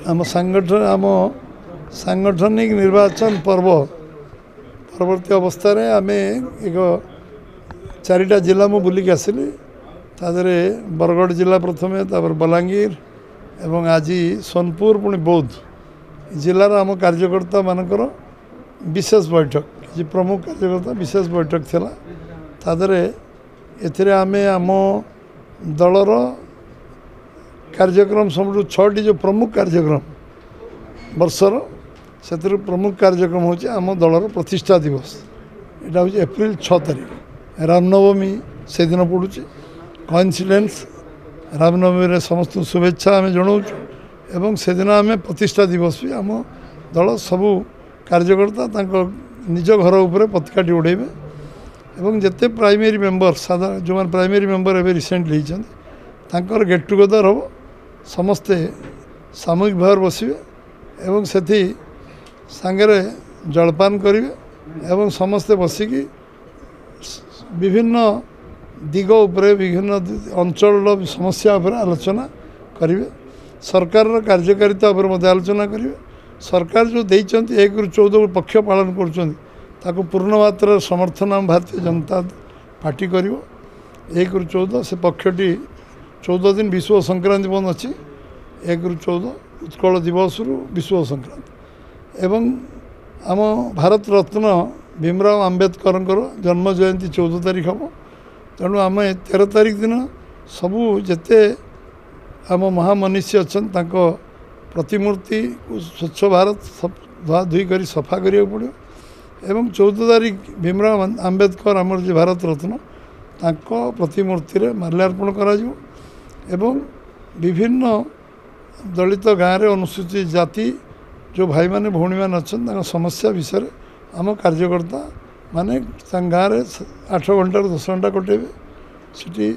आम सांगठनिक निर्वाचन पर्व परवर्ती अवस्था आम एक चारिटा जिला मु बुलिक आसली तादरे बरगढ़ जिला प्रथमे तापर बलांगीर एवं आज सोनपुर पुणी बौद्ध जिलार आम कार्यकर्ता मानकर विशेष बैठक कि प्रमुख कार्यकर्ता विशेष बैठक थिला तादरे एथिरे आमे आम दलर कार्यक्रम सब 6टी जो प्रमुख कार्यक्रम वर्षर से प्रमुख कार्यक्रम हूँ आम दलर प्रतिष्ठा दिवस यहाँ हूँ एप्रिल 6 तारिख रामनवमी से दिन पड़ू कोइंसिडेंस रामनवमी समस्त शुभेच्छा आम जनाऊँ एवं से दिन आम प्रतिष्ठा दिवस भी आम दल सबू कार्यकर्ता निज घर उपर पताकाटी उड़ेबे एवं जिते प्राइमरी मेंबर साधारण जो प्राइमरी मेंबर एवं रिसेंटली होती गेट टुगेदर हम समस्ते सामूहिक भाव बसवे एवं से सांगरे जलपान करेंगे एवं समस्ते बसिकी विभिन्न दिग उपरे विभिन्न अंचल समस्या उपर आलोचना करेंगे सरकार कार्यकारिता उपर आलोचना करेंगे सरकार जो देइचंती 1 ରୁ 14 पक्ष पालन कर पूर्ण मात्रा समर्थन आम भारतीय जनता पार्टी कर 1 ରୁ 14 से पक्षटी 14 दिन विश्व संक्रांति बंद अच्छी 1 ରୁ 14 उत्कल दिवस रु विश्व संक्रांति एवं आम भारत रत्न भीमराव आंबेडकर जन्म जयंती 14 तारिख हम तेणु आम 13 तारिख दिन सबू जेते आम महामनीषी अच्छा प्रतिमूर्ति स्वच्छ भारत धुआ धुई कर सफा करा पड़ो एवं 14 तारिख भीमराव आंबेडकर आमर जो भारत रत्न प्रतिमूर्ति रे माल्यार्पण करा एवं विभिन्न दलित गाँव में अनुसूचित जाति जो भाई माने भौणी मैंने अच्छा समस्या विषय आम कार्यकर्ता माने गाँव में 8 घंटा 10 घंटा कटेबे सीटी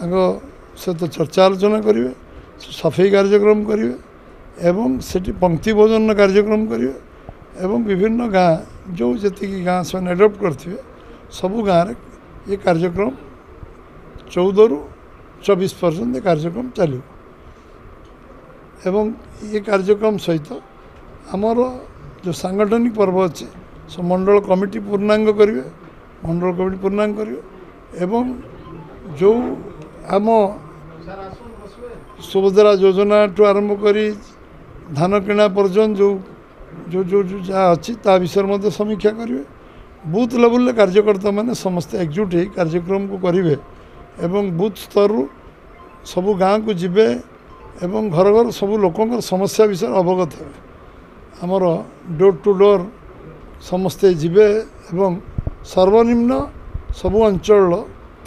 सहित चर्चा आलोचना करेंगे सफाई कार्यक्रम करेंगे एवं सेठी पंक्ति भोजन कार्यक्रम करेंगे एवं विभिन्न गाँ जो जी गाँ से एडप्ट करते सबू गाँव ये कार्यक्रम 14 ରୁ 24 पर्यंत कार्यक्रम चलो एवं ये कार्यक्रम सहित आमर जो सांगठनिक पर्व अच्छे सब मंडल कमिटी पूर्णांग करेंगे मंडल कमिटी पूर्णांग करेंगे एवं जो आम सुभद्रा योजना ठू आरंभ कर धान किणा पर्यंत जो जो जो जो जहाँ अच्छी ता विषय में समीक्षा करेंगे बूथ लेवल कार्यकर्ता माने समस्त एकजुट हो कार्यक्रम को करेंगे एवं बूथ स्तर सबू गाँ को जीवे एवं घर घर सबू लोकंर समस्या विषय अवगत हे आमर डोर टू डोर समस्ते जीवे एवं सर्वनिम्न सबू अंचल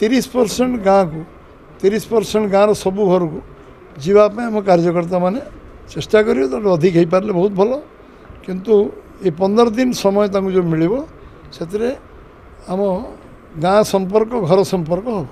30% गाँ को 30% गाँव सबू घर को जीवाई आम कार्यकर्ता माने चेष्टा करेंगे तो अधिक हो पारे बहुत भल किंतु ये 15 दिन समय जो मिल से आम गाँ संपर्क घर संपर्क हम।